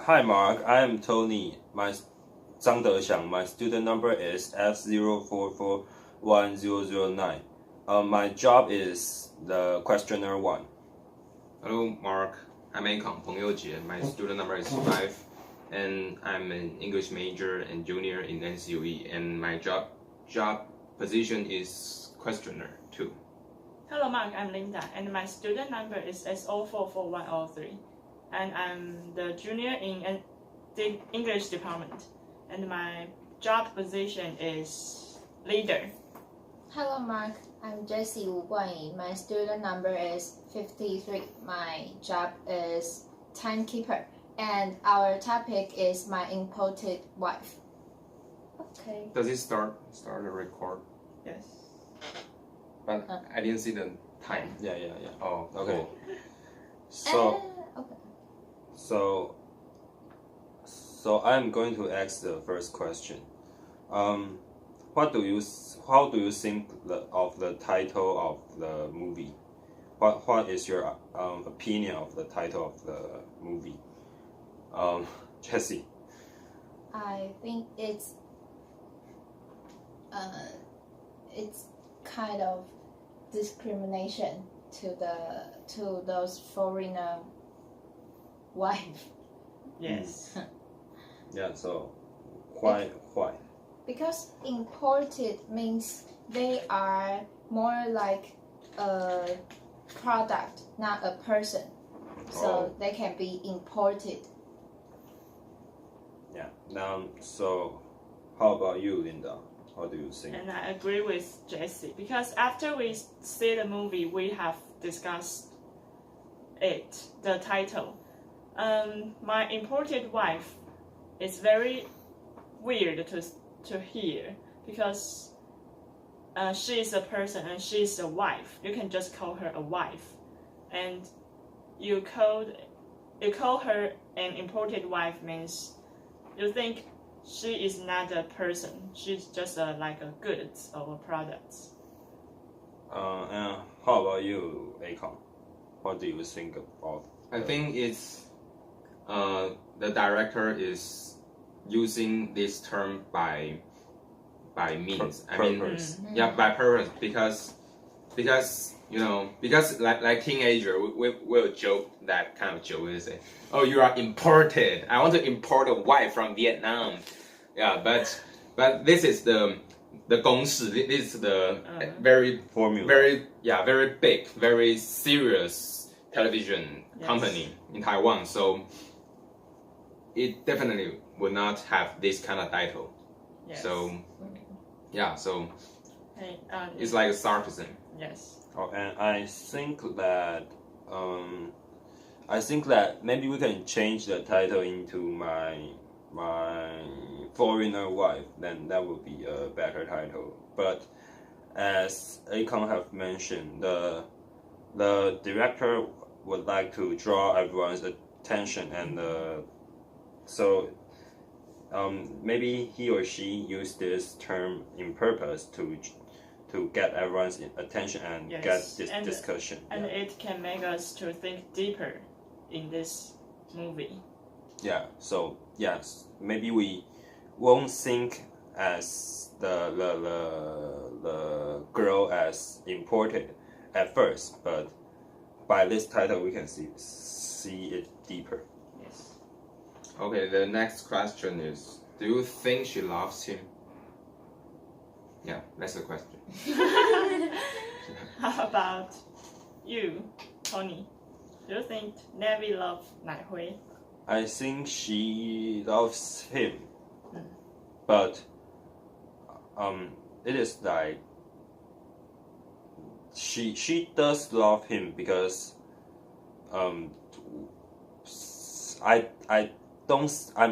Hi Mark, I am Tony. Zhang Dexiang. My student number is F04410009. My job is the questionnaire 1. Hello, Mark. I'm Akon Peng Youjie. My student number is 5, and I'm an English major and junior in NCUE, and my job position is questionnaire 2. Hello, Mark. I'm Linda, and my student number is SO44103, and I'm the junior in the English department, and my job position is leader. Hello, Mark. I'm Jessie Wu Guanyi. My student number is 53. My job is timekeeper, and our topic is my imported wife. Okay. Does it start the record? Yes. But I didn't see the time. Yeah. Oh, Okay. cool. Okay. So I'm going to ask the first question. How do you think of the title of the movie? What is your opinion of the title of the movie? Jessie. I think it's kind of discrimination to those foreigner wife. Yes. Yeah. So why? Because imported means they are more like a product, not a person. So they can be imported. Yeah. So how about you, Linda? What do you think? And I agree with Jessie because after we see the movie, we have discussed the title. My imported wife is very weird to hear because she is a person and she is a wife. You can just call her a wife, and you call her an imported wife means you think she is not a person. She's just like a goods or a product. And how about you, Akon? What do you think about? I think it's the director is using this term by means. Purpose. By purpose because like teenager we will joke that kind of joke. We say, "Oh, you are imported. I want to import a wife from Vietnam." Yeah, but this is the 公式. This is the very Formula. very big, very serious television company in Taiwan. So it definitely would not have this kind of title. Yes. So Hey, it's like a sarcasm. yes. Oh, and I think that maybe we can change the title into my foreigner wife. Then that would be a better title. But as Akon have mentioned, the director would like to draw everyone's attention, and so maybe he or she used this term in purpose to get everyone's attention and get this discussion. And it can make us to think deeper in this movie. Yeah. So yes, maybe we won't think as the girl as imported at first, but by this title we can see it deeper. Yes. Okay, the next question is, do you think she loves him? Yeah, that's the question. How about you, Tony? Do you think Navy loves Nai Hui? I think she loves him, but it is like she does love him because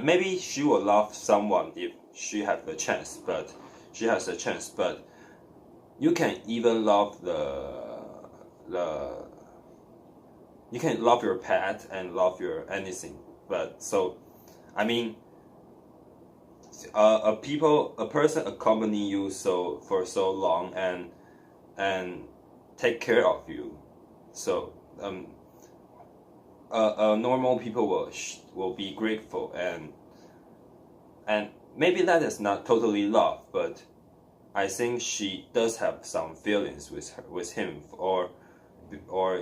maybe she will love someone if she has the chance, but you can even love you can love your pet and love your anything, but so I mean a person accompany you for so long and take care of you, so normal people will be grateful and maybe that is not totally love, but I think she does have some feelings with him, or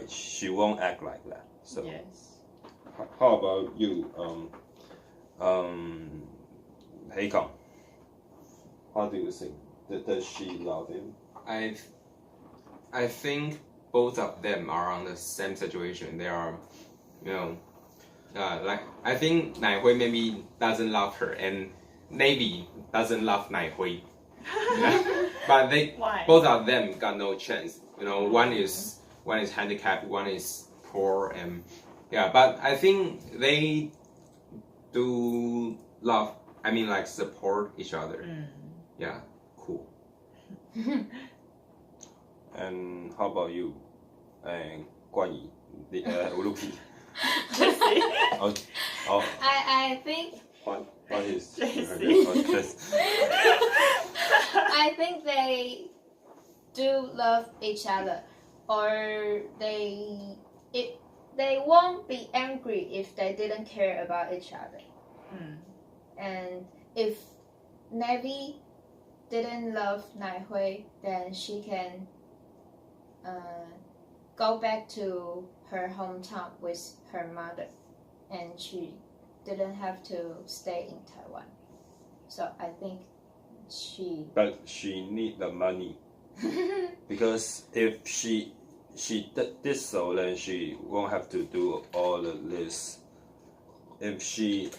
she won't act like that. So Yes. how about you, Heikong? How do you think? Does she love him? I think both of them are on the same situation. They are, you know, like I think Nai Hui maybe doesn't love her, and maybe doesn't love Nai Hui. But they Why? both of them got no chance. You know, one is handicapped, one is poor, and yeah. But I think they do love. I mean, like support each other. Yeah, cool. And how about you, 冠仪, the Ulupi? Jessie. Oh, I think what is Jessie. I think they do love each other, or they won't be angry if they didn't care about each other. And if Nevi didn't love Nai Hui, then she can go back to her hometown with her mother, and she didn't have to stay in Taiwan. So I think but she need the money, because if she did so, then she won't have to do all of this. If she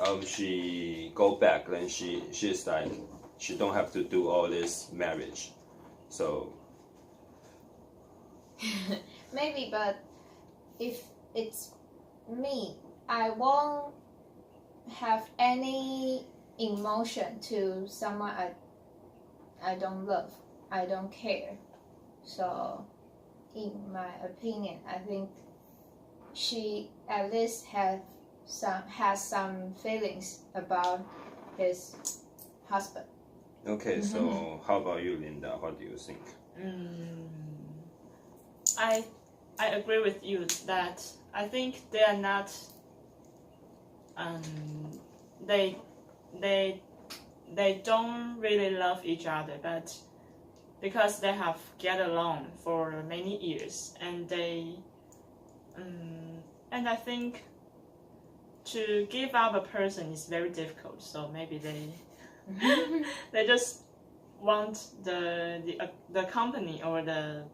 go back, then she's like, she don't have to do all this marriage. So maybe, but if it's me, I won't have any emotion to someone I don't love, I don't care. So in my opinion, I think she at least has some feelings about his husband. okay, so how about you, Linda? What do you think? I agree with you that I think they are not. They don't really love each other, but because they have get along for many years, and and I think to give up a person is very difficult. So maybe they just want the company or the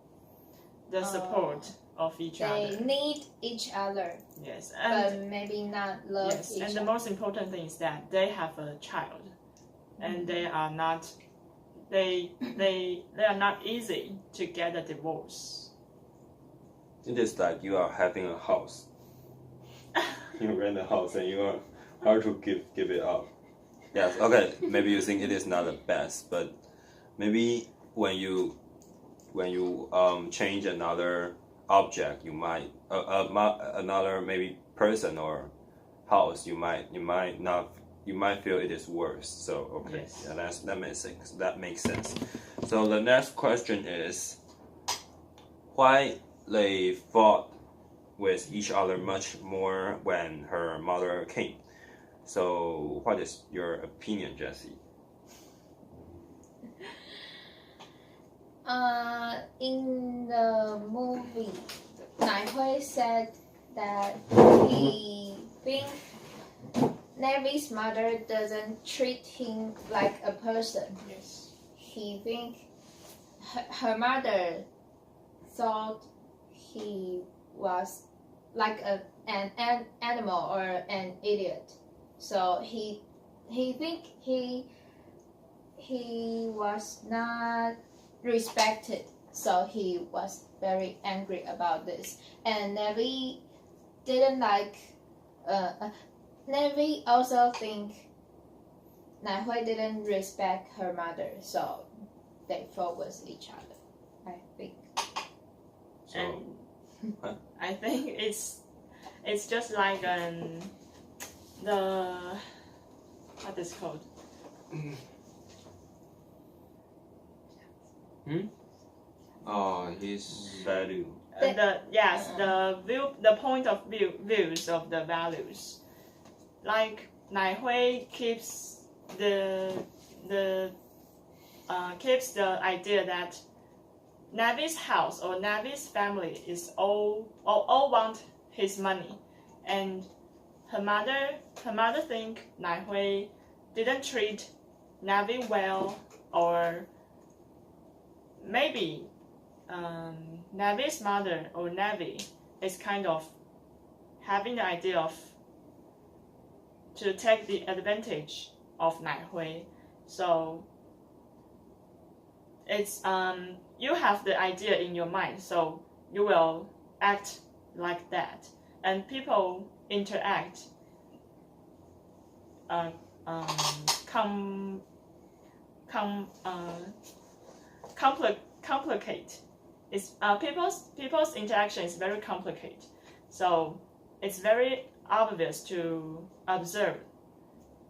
support of each They other. need each other, Yes, but and maybe not love yes, each and other. the most important thing is that they have a child, and they are not they are not easy to get a divorce. It is like you are having a house. You rent a house and you are hard to give it up. Yes, okay, maybe you think it is not the best, but maybe when you change another object, you might another maybe person or house, you might feel it is worse. So okay, Yes. yeah, that makes sense. So the next question is why they fought with each other much more when her mother came. So what is your opinion, Jessie? In the movie, Nai Hui said that he thinks Nevi's mother doesn't treat him like a person. Yes. He thinks her mother thought he was like an animal or an idiot. So he think he was not respected. So he was very angry about this. And Nevi didn't like. Nevi also think Nai Hui didn't respect her mother. So they fought with each other, I think. So And I think it's just like the what is called Oh, his value. the point of views of the values. Like Nai Hui keeps keeps the idea that Navi's house or Navi's family is all want his money, and her mother think Nai Hui didn't treat Navi well, or maybe Navi's mother or Navi is kind of having the idea of to take the advantage of Nai Hui. So it's you have the idea in your mind, so you will act like that, and people interact complicate. It's people's interaction is very complicated, so it's very obvious to observe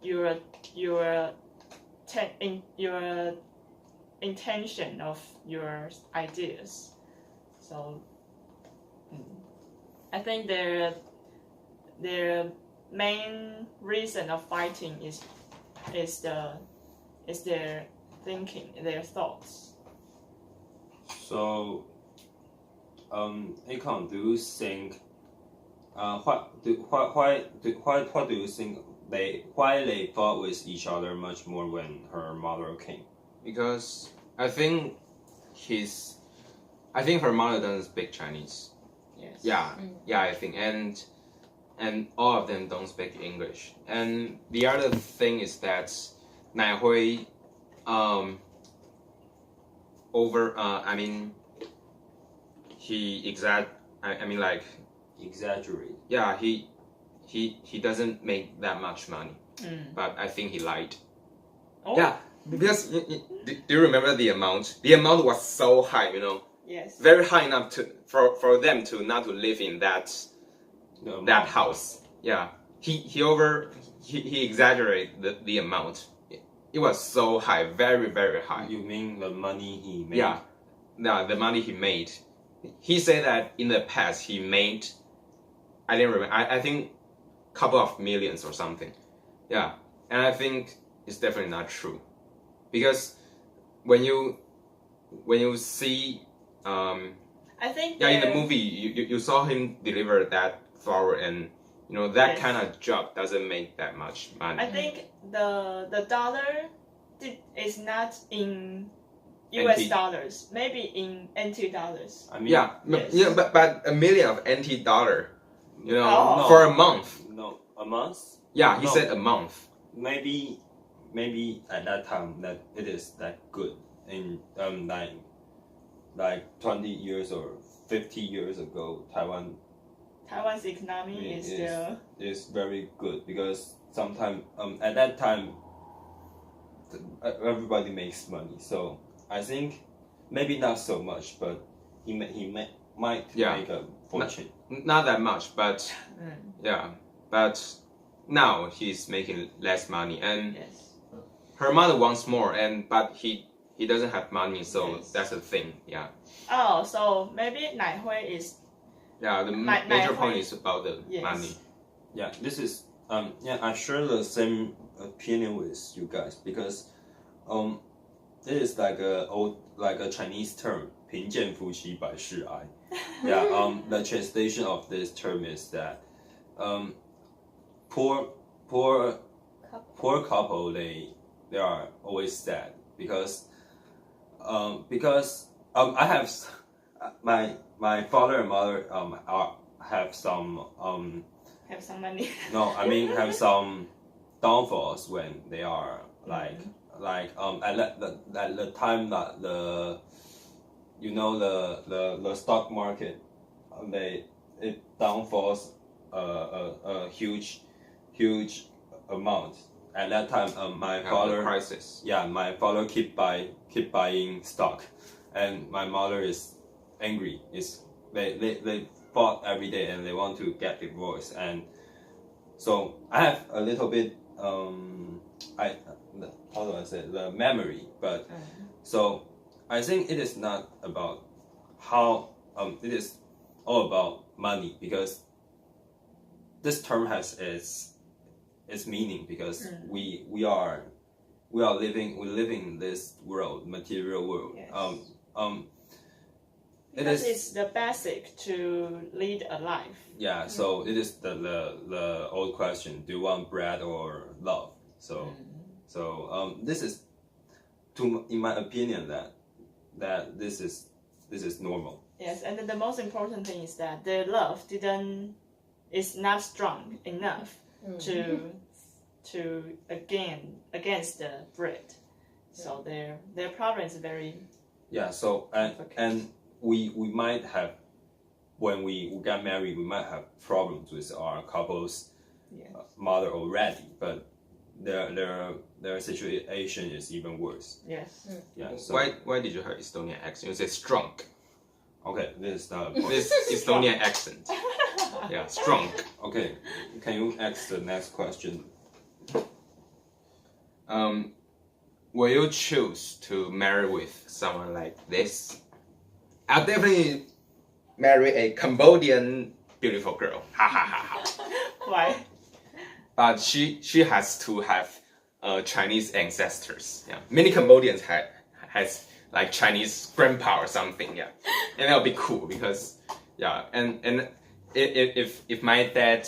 your intention of your ideas. So I think their main reason of fighting is their thinking, their thoughts. So, Akon, do you think why do you think why they fought with each other much more when her mother came? Because I think her mother doesn't speak Chinese. Yes. Yeah, I think, and all of them don't speak English. And the other thing is that Nai Hui, he Exaggerate. Yeah, he doesn't make that much money, but I think he lied. Oh. Yeah, because do you remember the amount? The amount was so high, Yes. very high enough for them to not to live in that house. Yeah, he exaggerated the amount. It was so high, very very high. You mean the money he made? Yeah, the money he made. He said that in the past he made, I didn't remember, I think a couple of millions or something. Yeah, and I think it's definitely not true, because when you see I think in the movie you saw him deliver that flower, and that Yes. kind of job doesn't make that much money. I think the dollar is not in US NT. dollars, maybe in NT dollars. I mean, Yes. But $1 million of NT dollar, Oh. for a month. No, a month. Yeah, he No. said a month. Maybe at that time that it is that good in like 20 years or 50 years ago, Taiwan's economy is still is very good, because sometimes at that time everybody makes money. So I think maybe not so much, but he might make a fortune. Not that much, but yeah, but now he's making less money, and yes. her mother wants more, but he doesn't have money, so Yes. that's the thing. Yeah, Oh, so maybe Nai Hui is the Nai major Hui- point is about the Yes. money. Yeah, this is I share the same opinion with you guys, because it is like a Chinese term, 贫贱夫妻百事哀. Yeah, the translation of this term is that poor couple, they are always sad, because I have my father and mother have some have some money. no, I mean have some downfalls when they are at the time that the stock market it downfalls a huge amount. At that time, my The father crisis. my father keep buying stock, and my mother is angry. They fought every day, and they want to get divorced. And so I have a little bit how do I say it? The memory, but so I think it is not about how it is all about money, because this term has its meaning, because we living in this world, material world. Yes. It Because is, it's the basic to lead a life. yeah. So it is the old question: do you want bread or love? So this is, in my opinion, that this is normal. Yes, and then the most important thing is that the love is not strong enough to against the bread. So their problem is very So and we might have, when we get married, we might have problems with our couple's mother already, but their situation is even worse. yes. Yeah. So Why did you have Estonian accent? You say strong. okay, this is the This Estonian accent. Yeah, strong. okay. Can you ask the next question? Will you choose to marry with someone like this? I'll definitely marry a Cambodian beautiful girl. Ha ha ha ha. Why? But she has to have Chinese ancestors. Yeah, many Cambodians has like Chinese grandpa or something. Yeah, and that'll be cool because and if my dad,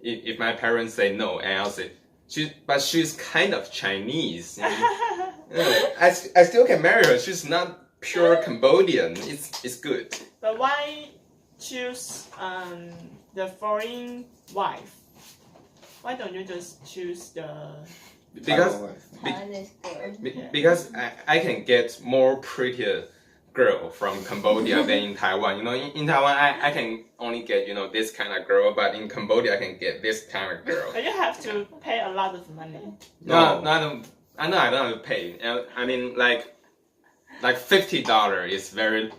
if my parents say no, and I'll say she's kind of Chinese. I still can marry her. She's not pure Cambodian. It's good. But why choose the foreign wife? Why don't you just choose the Because Chinese girl. because I can get more prettier girl from Cambodia than in Taiwan. In Taiwan I can only get this kind of girl, but in Cambodia I can get this kind of girl. But you have to pay a lot of money. No, I don't have to pay. I mean like $50 is very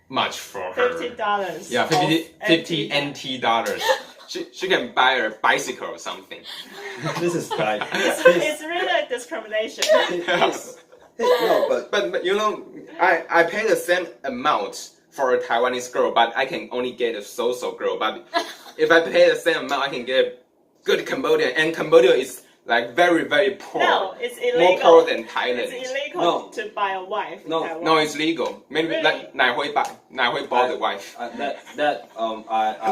much for her. $50. Yeah, 50 NT dollars. She can buy a bicycle or something. This is like It's really a discrimination. no, but But I pay the same amount for a Taiwanese girl, but I can only get a so-so girl. But if I pay the same amount, I can get a good Cambodian, and Cambodia is like very very poor. No, it's More illegal. poor than Thailand. It's illegal No. to buy a wife. in No. Taiwan. No, it's legal. Maybe Really? like 奶会 buy the wife. I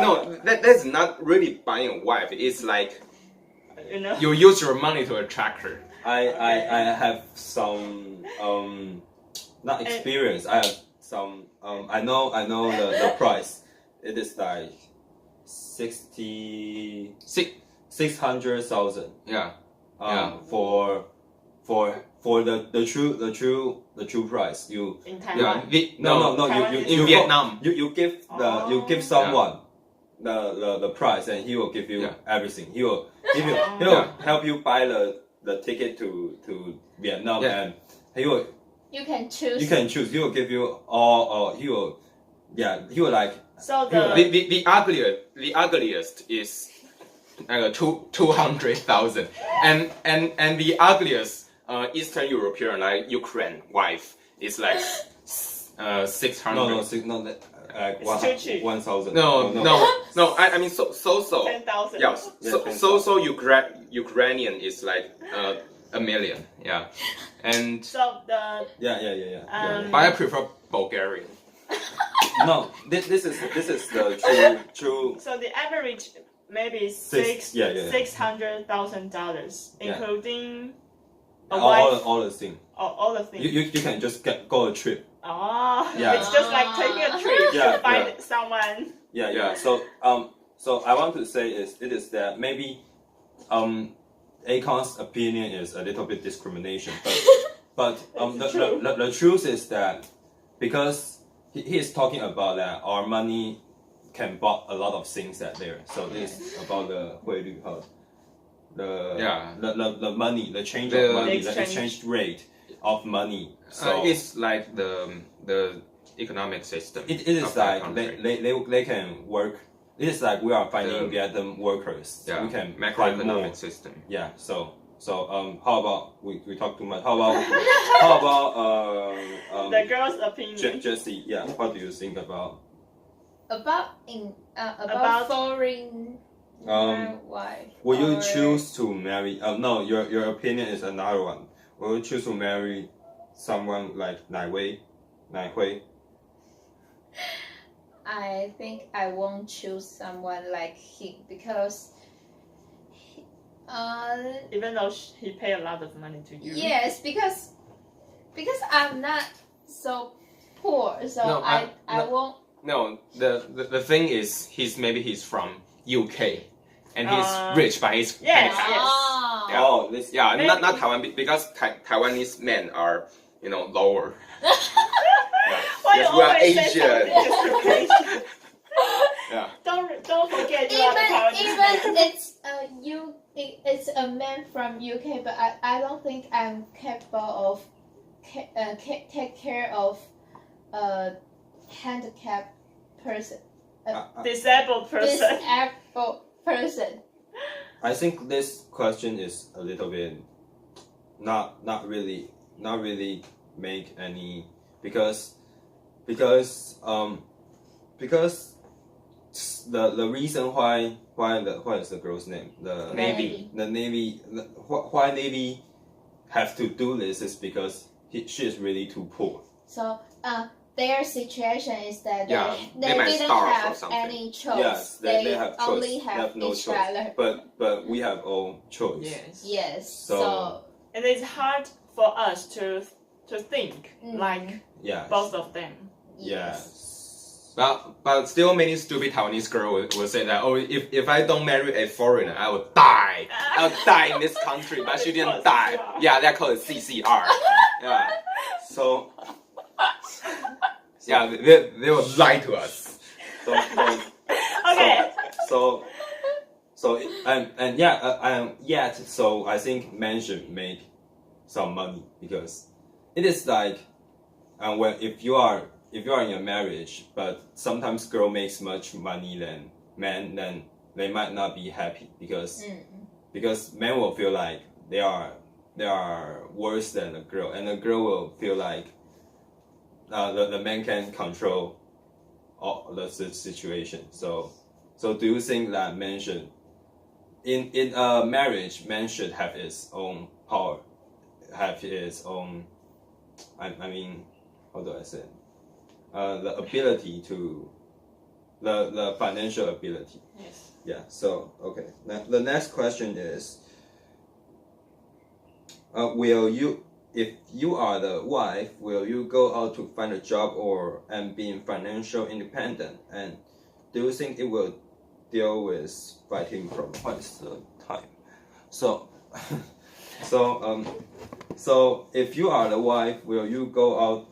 No, that's not really buying a wife. It's like You know. you use your money to attract her. I have some not experience. I have some I know the price. It is like 600,000. Yeah. Yeah. For the true price. You In Yeah. Taiwan. no Taiwan you in Vietnam. you give someone the price, and he will give you everything. He will give you help you buy the ticket to Vietnam, and he will You can choose. you can choose. He will give you all he will like So The ugliest is 200,000, and the ugliest Eastern European like Ukraine wife is like 600. It's too cheap. 1,000. No. I mean so 10,000. yeah. Yeah, So Ukrainian is like $1 million. Yeah, and So the Yeah. but I prefer Bulgarian. No, this is the true. so the average maybe $600,000, including a wife, all the thing. all the things. You can just go a trip. Oh, Yeah. it's just like taking a trip Yeah, to find someone. Yeah. So I want to say it is that maybe Akon's opinion is a little bit discrimination, but It's true. the truth is that because he is talking about that our money can buy a lot of things that there. So this is about the 汇率 the money, the change of money, the exchange rate of money. So It's like the economic system. it is of that like country. they can work. It is like we are finding Vietnam workers. Yeah, We can find more. macroeconomic system. Yeah. So how about we talk too much? How about The girl's opinion. Jessie? Yeah. What do you think about about About- foreign wife. Will you or- choose to marry? No, your opinion is another one. Will you choose to marry someone like Nai Hui? I think I won't choose someone like him because. Even though he pay a lot of money to you. Yes, because I'm not so poor, so No, I no. won't. No, the thing is, he's from UK, and he's Uh, rich by his yes, handicap. yes. Oh. Yeah. Oh, this. Yeah, Maybe. not Taiwan because Taiwanese men are lower. Why Yes, you we are always say Asian. something discrimination? Yeah. Don't forget you are the Taiwanese. Even it's a man from UK, but I don't think I'm capable of take care of a handicapped person, Disabled person. disabled person. I think this question is a little bit not really make any because the reason why is the girl's name Navy. why Navy have to do this is because she is really too poor. So their situation is that Yeah, they they might didn't starve or have something. any choice. Yes, they have choice. only They have have no each choice. other. But we have all choice. Yes. Yes. So- So And it's hard for us to think Mm. like Yes. both of them. Yes. But still, many stupid Taiwanese girl will say that, oh, if I don't marry a foreigner, I will die. I will die in this country. But she didn't die. Yeah, they're called CCR. Yeah, So yeah, they will lie to us. so Okay. so and yeah yet so I think men should make some money because it is like when if you are in a marriage but sometimes girl makes much money than men, then they might not be happy because men will feel like they are worse than a girl, and the girl will feel like the man can control all the situation. So do you think that men should in a marriage man should have his own power, have his own I mean how do I say the ability to the financial ability? Yes. Yeah, so okay. Now, the next question is will you, if you are the wife, will you go out to find a job and being financial independent? And do you think it will deal with fighting from what is the time? So so if you are the wife, will you go out?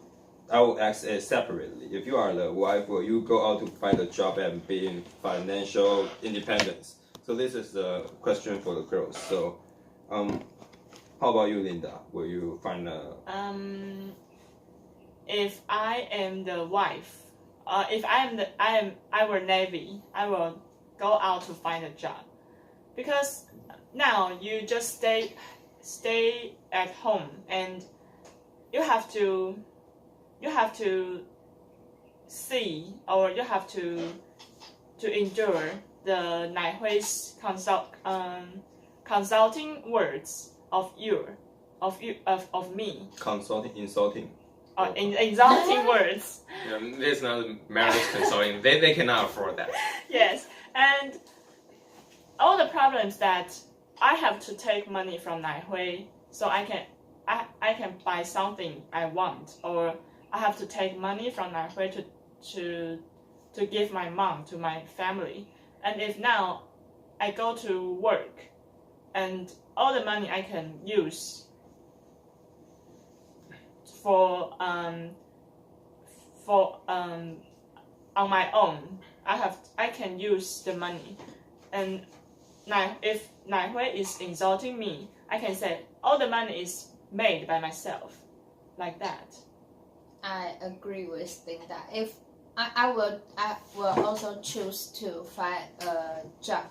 I will ask it separately. If you are the wife, will you go out to find a job and be in financial independence? So this is the question for the girls. So, how about you, Linda? Will you find a? If I am the wife, if I were Navy, I will go out to find a job, because now you just stay at home and you have to see, or you have to endure the Nai Hui's consulting words of me, Insulting. insulting words. This is not marriage consulting. They cannot afford that. Yes, and all the problems that I have to take money from Nai Hui so I can buy something I want, or I have to take money from Nai Hui to give my mom, to my family. And if now I go to work and all the money I can use for on my own, I can use the money. And if Nai Hui is insulting me, I can say all the money is made by myself, like that. I agree with Linda. If I will also choose to find a job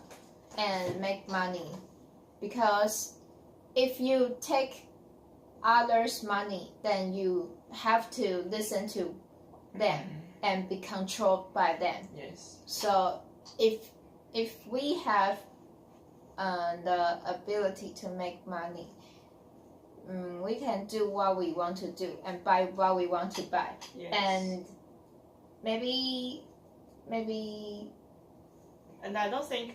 and make money, because if you take others' money, then you have to listen to them, and be controlled by them. Yes. So if we have the ability to make money, we can do what we want to do and buy what we want to buy. Yes. And maybe And I don't think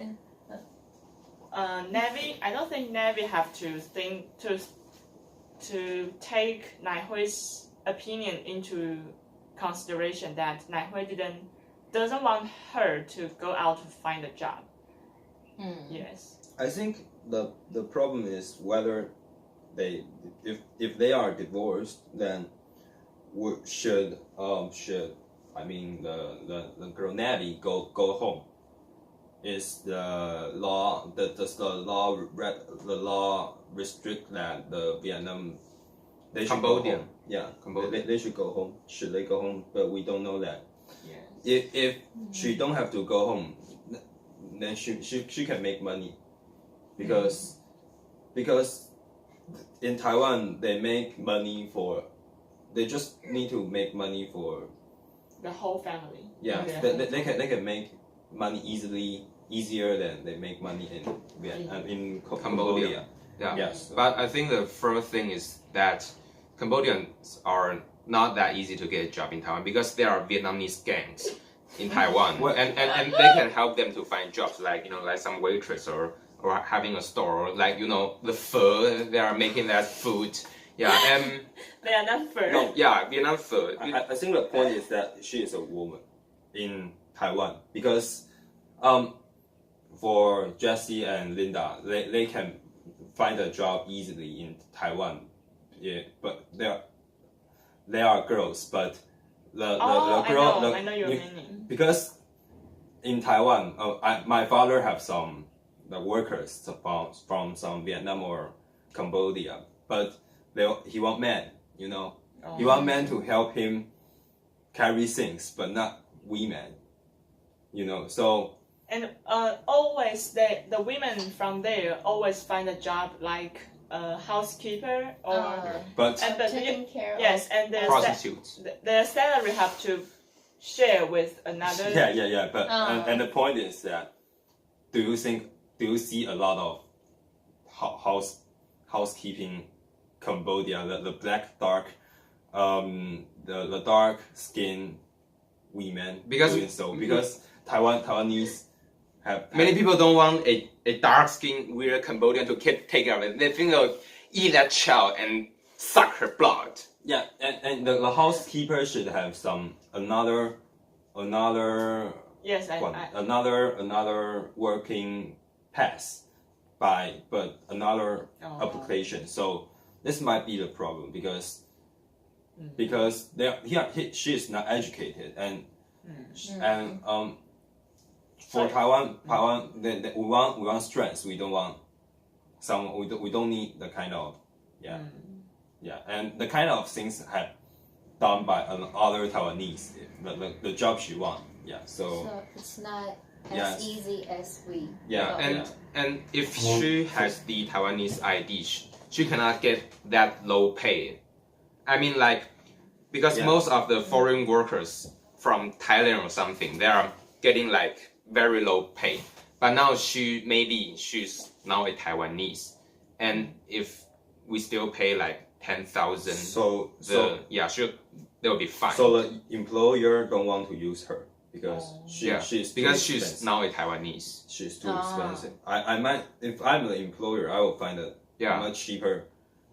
Navy. I don't think Navy have to think to take Nai Hui's opinion into consideration that Nai Hui doesn't want her to go out to find a job. Yes. I think the problem is whether if they are divorced, then should I mean the girl Navy go home? Is the law does the law restrict that the Vietnam they should go Cambodia. home? Yeah, Cambodia. they should go home. Should they go home? But we don't know that. Yes. If she don't have to go home, then she can make money, because in Taiwan they just need to make money for The whole family. yeah, Yeah. they can make money easier than they make money in Vietnam, in Cambodia. Yeah. Yes. But I think the first thing is that Cambodians are not that easy to get a job in Taiwan because there are Vietnamese gangs in Taiwan, Well- and they can help them to find jobs, like like some waitress or having a store, or like the pho, they are making that food. Yeah, and They are not fair. No. yeah, Vietnam pho. I think the point is that she is a woman in Taiwan, because for Jessie and Linda, they can find a job easily in Taiwan. Yeah, but they are girls, but the girl I know your meaning. because in Taiwan, my father have some the workers from some Vietnam or Cambodia, but he want men, he want men to help him carry things, but not women, so. And always the women from there always find a job like a housekeeper or But taking care yes, and Prostitutes. their salary have to share with another. yeah. But and the point is that do you see a lot of housekeeping Cambodia, the black dark the dark skin women because Taiwanese have Many people don't want a dark skinned weird Cambodian to take care of it. They think they'll eat that child and suck her blood. yeah, and the housekeeper should have another Yes, another working pass but another application. So this might be the problem because she is not educated and for Taiwan we want strength. We don't want someone. We don't need the kind of and the kind of things have done by other Taiwanese. The job she want. So it's not as Yes. easy as we Yeah, thought. And if she has the Taiwanese ID, she cannot get that low pay. I mean, because Yeah. most of the foreign workers from Thailand or something, they are getting very low pay. But now she's now a Taiwanese, and if we still pay 10,000, they'll be fine. So the employer don't want to use her because she's too she's expensive. now a Taiwanese. She's too expensive. I might, if I'm the employer, I will find a much cheaper.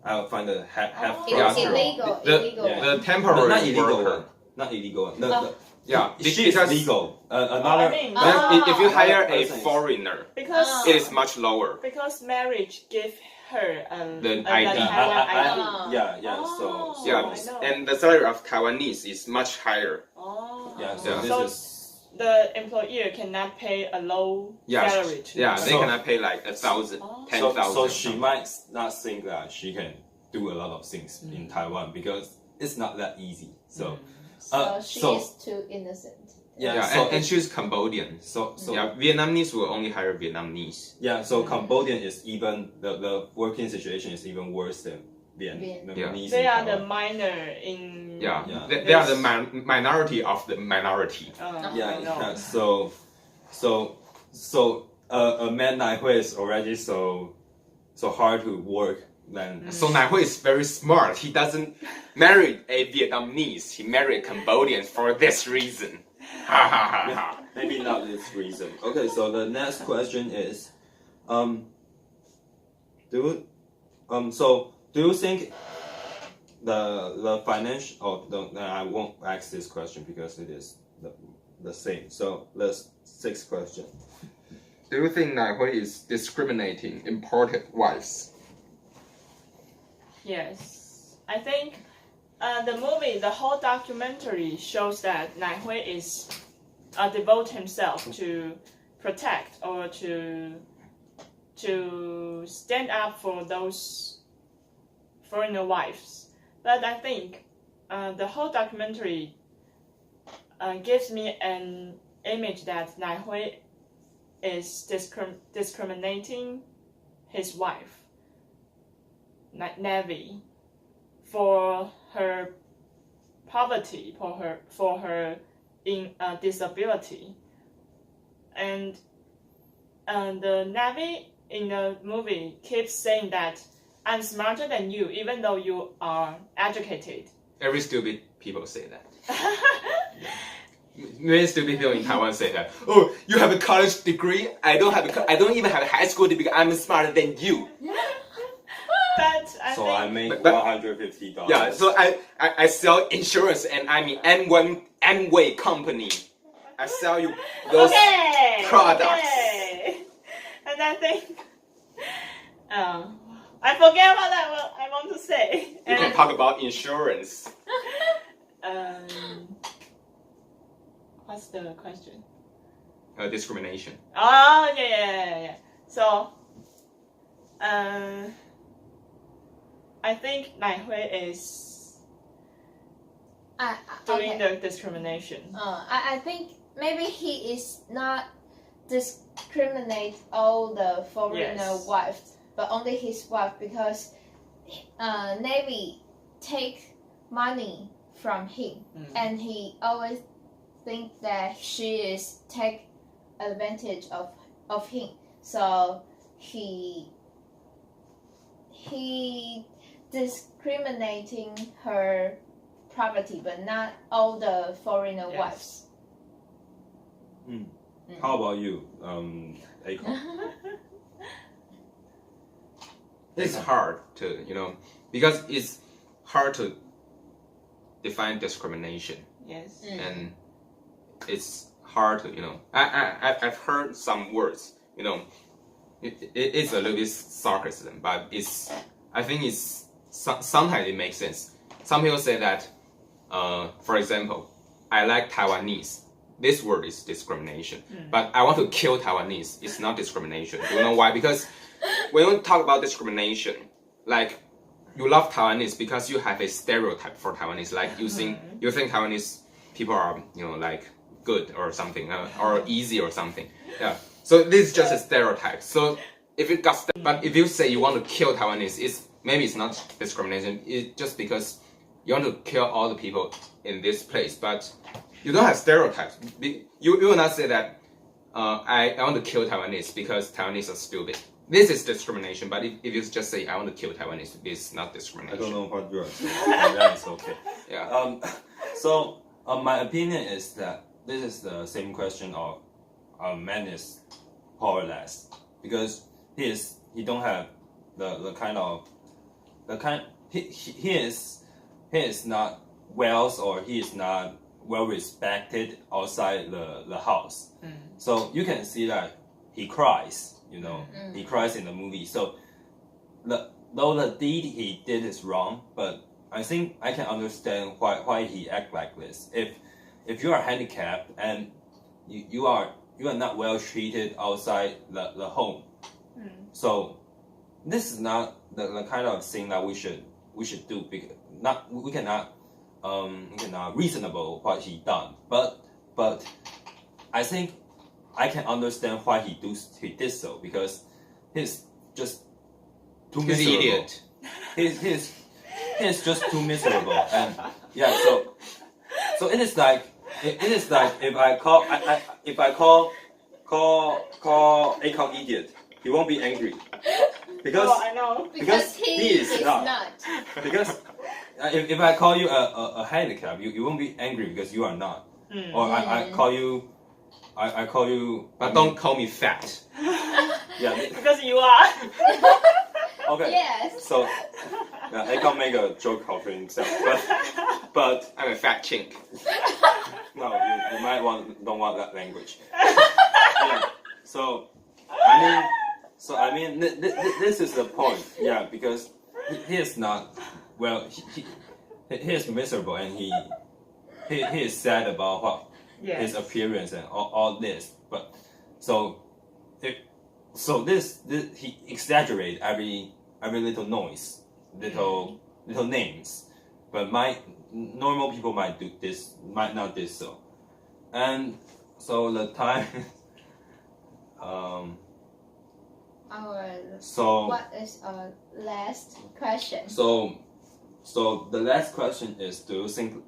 I will find a half It's price girl. illegal. The- illegal. Yeah. The No, temporary not illegal worker. one. Not illegal one. Yeah, She is legal. Another. I mean, If you hire a person is- foreigner, because it is much lower. because marriage give her The a ID. Taiwan ID. Yeah. Oh. So Yeah, I know. and the salary of Taiwanese is much higher. Oh. Yeah, so Yeah. this So is the employer cannot pay a low salary to Yeah, her. they So- cannot pay 1,000, Oh. 10,000. so she might not think that she can do a lot of things in Taiwan because it's not that easy. So So she so- is too innocent. Yeah, so and she's Cambodian. so Yeah, Vietnamese will only hire Vietnamese. Yeah, so Cambodian is even the working situation is even worse Vietnamese. They in are the Taiwan. minor in. Yeah, Yeah. They are the minority of the minority. Yeah, I know. yeah. So a man like Hui is already so hard to work. Then So Nai Hui is very smart. He doesn't marry a Vietnamese. He married a Cambodian for this reason. Ha ha ha ha. maybe not this reason. Okay, so the next question is, do you think the financial? Oh, no, I won't ask this question because it is the same. So let's sixth question. Do you think Nai Hui is discriminating imported wives? Yes, I think the movie, the whole documentary shows that Nai Hui is devote himself to protect or to stand up for those foreigner wives. But I think the whole documentary gives me an image that Nai Hui is discriminating his wife, Navy, for her poverty, for her disability, and the Navy in the movie keeps saying that I'm smarter than you, even though you are educated. Every stupid people say that. Many stupid people in Taiwan say that. Oh, you have a college degree. I don't even have a high school degree. I'm smarter than you. But I make But- $150. Yeah. So I sell insurance and I'm in Amway company. I sell you those products. Okay. And I think I forget what I want to say. You can talk about insurance. What's the question? Discrimination. Oh yeah. So I think Nai Hui is doing Okay. the discrimination. I think maybe he is not discriminate all the foreigner Yes. wives, but only his wife because Navy take money from him, and he always think that she is take advantage of him. So he discriminating her poverty, but not all the foreigner Yes. wives. How about you, Akon? It's hard to because it's hard to define discrimination. Yes. And it's hard to I've heard some words it's a little bit sarcasm, but I think it's sometimes it makes sense. Some people say that for example, I like Taiwanese. This word is discrimination, but I want to kill Taiwanese. It's not discrimination. Do you know why? Because when we talk about discrimination, like you love Taiwanese because you have a stereotype for Taiwanese, like you think Taiwanese people are like good or something, or easy or something. Yeah. So this is just a stereotype. So if it got, but if you say you want to kill Taiwanese, maybe it's not discrimination. It's just because you want to kill all the people in this place, but you don't have stereotypes. You will not say that I want to kill Taiwanese because Taiwanese are stupid. This is discrimination, but if you just say I want to kill Taiwanese, it's not I discrimination. don't know what you are saying. But that's okay. Yeah. So my opinion is that this is the same question of man is powerless because he don't have he is not wealth, or he is not well respected outside the house. So you can see that he cries. He cries in the movie. So though the deed he did is wrong, but I think I can understand why he act like this. If you are handicapped and you are not well treated outside the home, so this is not the kind of thing that we should do. Because we cannot reasonable what he done. But I think I can understand why he did so, because he's just too He's an miserable. idiot. he is just too miserable, and yeah, so it is like if I call Akon idiot, he won't be angry because Oh, I know. Because he is not. because if I call you a handicap, you won't be angry because you are not. Mm. Or I call you, I call you. But don't call me fat. Yeah. Because you are. Okay. Yes. So yeah, Akon make a joke of himself, but I'm a fat chink. no, you might don't want that language. Yeah. So I mean, this is the point. Yeah, because he is not. Well, he is miserable and he is sad about what his Yes. appearance and all this. But so this he exaggerate every little noise, little names. But normal people might not do so. And so the time so What is our last question? so the last question is, do you think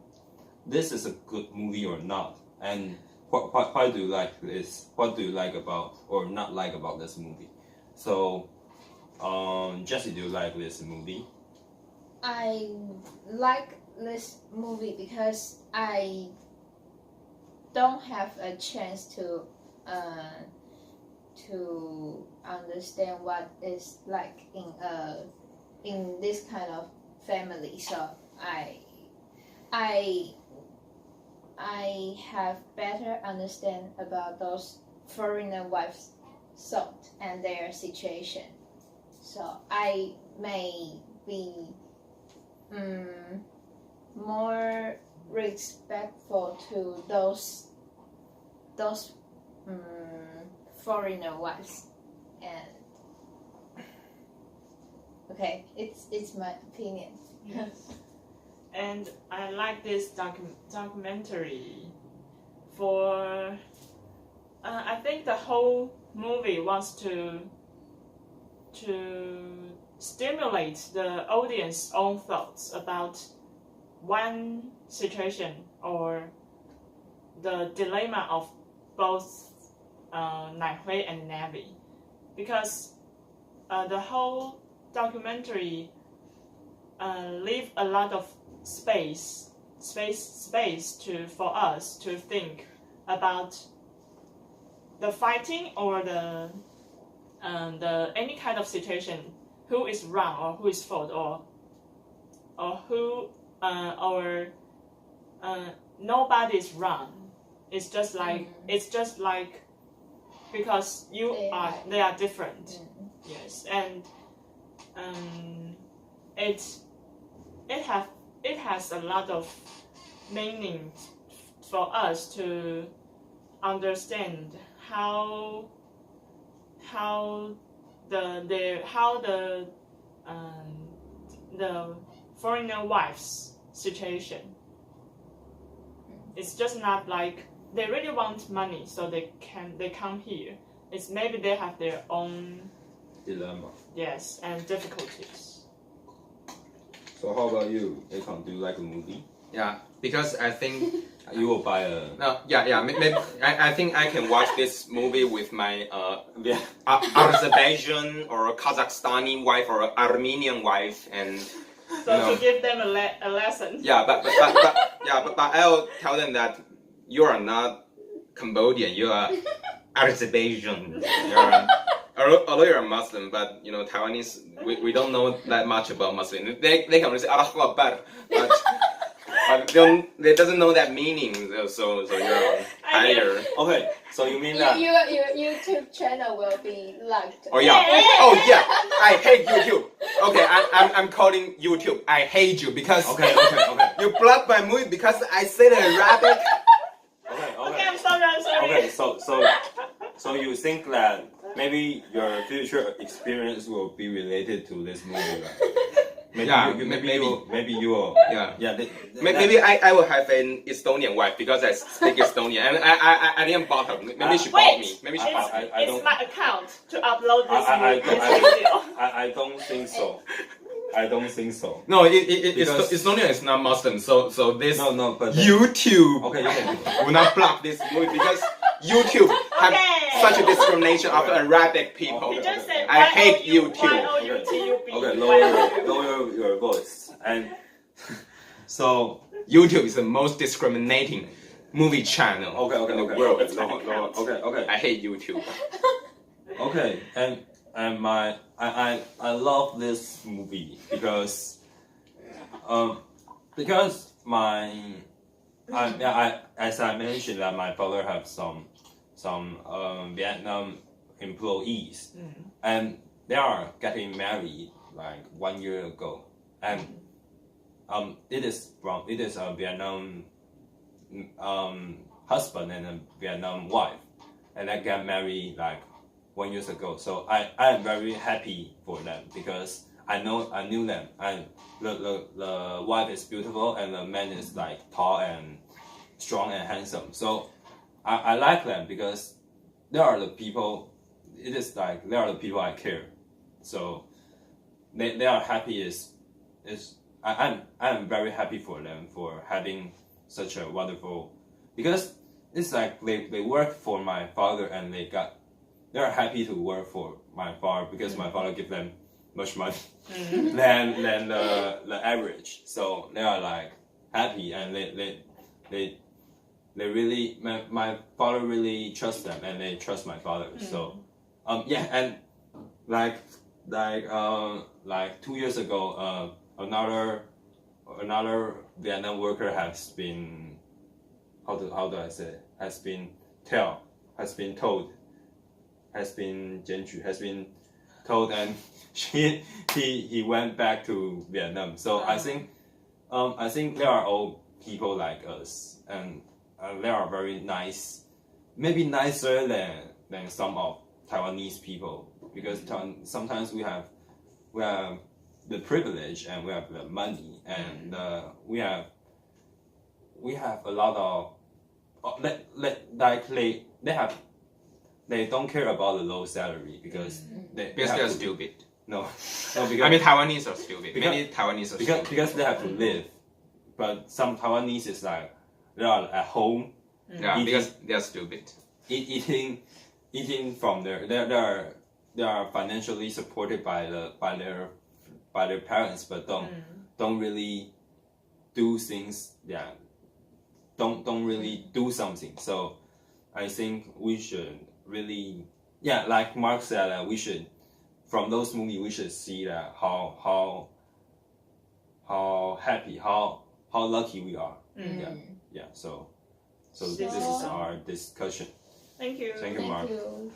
this is a good movie or not? And why do you like this? What do you like about or not like about this movie? So Jesse, do you like this movie? I like this movie because I don't have a chance to understand what is like in this kind of family. So I have better understand about those foreigner wives thought and their situation. So I may be more respectful to those foreigner wives, and okay, it's my opinion. Yes. And I like this documentary for. I think the whole movie wants to stimulate the audience's own thoughts about one situation or the dilemma of both Nai Hui and Navi, because the whole documentary leave a lot of space for us to think about the fighting or the any kind of situation, who is wrong or who is fault, or who nobody's wrong. It's just like because they are different. Yes, and it has a lot of meaning for us to understand how the foreigner wife's situation. It's just not like they really want money, so they come here. It's maybe they have their own Dilemma. yes and difficulties. So how about you, Akon? Do you like a movie? Yeah, because I think You will buy a maybe I think I can watch this movie with my yeah. Azerbaijan or Kazakhstani wife or Armenian wife, and So No. to give them a lesson. yeah, but I'll tell them that you are not Cambodian, you are Azerbaijan. Although you're a Muslim, but you know Taiwanese, we don't know that much about Muslim. They can say Allahu Akbar, but they doesn't know that meaning. So you're higher. Okay, so you mean that? Your YouTube channel will be locked. Oh yeah. Oh yeah. I hate YouTube. Okay, I'm calling YouTube. I hate you because Okay. you blocked my movie because I said Arabic. Okay, I'm sorry. Okay, so you think that maybe your future experience will be related to this movie, right? Maybe you will. Yeah. Maybe Maybe I will have an Estonian wife because I speak Estonian and I didn't bought her. Maybe she bought me. Maybe she bought me. It's my account to upload this I video. don't think so. I don't think so. No, Because- Estonia is not Muslim, so this No, but YouTube okay, you can. will not block this movie because YouTube have Okay. such a discrimination of Arabic people. He just said, I hate Y-O-U, YouTube. Y-O-U-T-U-B. Okay, Y-O-U. lower your voice. And so YouTube is the most discriminating movie channel okay, in the okay, world. okay, okay. I hate YouTube. Okay, and my I love this movie because my I as I mentioned that my father have some Vietnam employees and they are getting married like 1 year ago and it is a Vietnam husband and a Vietnam wife and they got married like 1 year ago. So I am very happy for them because I knew them and the wife is beautiful and the man is like tall and strong and handsome. So I like them because they are the people. It is like they are the people I care. So they are happy I am very happy for them for having such a wonderful because it's like they work for my father and they are happy to work for my father because my father give them much money than the average. So they are like happy and they really my father really trusts them and they trust my father. So yeah, and like 2 years ago another Vietnam worker has been how do I say it? has been told and he went back to Vietnam. So I think there are all people like us and they are very nice, maybe nicer than some of Taiwanese people because sometimes we have the privilege and we have the money and we have a lot of they don't care about the low salary because Because they're stupid. No, because I mean, Taiwanese are stupid. Because- Many Taiwanese are stupid. because they have to live, but some Taiwanese is like they are at home Yeah, eating- because they're stupid. eating from they are financially supported by their parents, but don't really do things. Yeah, don't really do something. So I think we should really like Mark said, we should from those movies we should see that how happy how lucky we are. Yeah. So this is our discussion. Thank you. Thank you, Mark. you.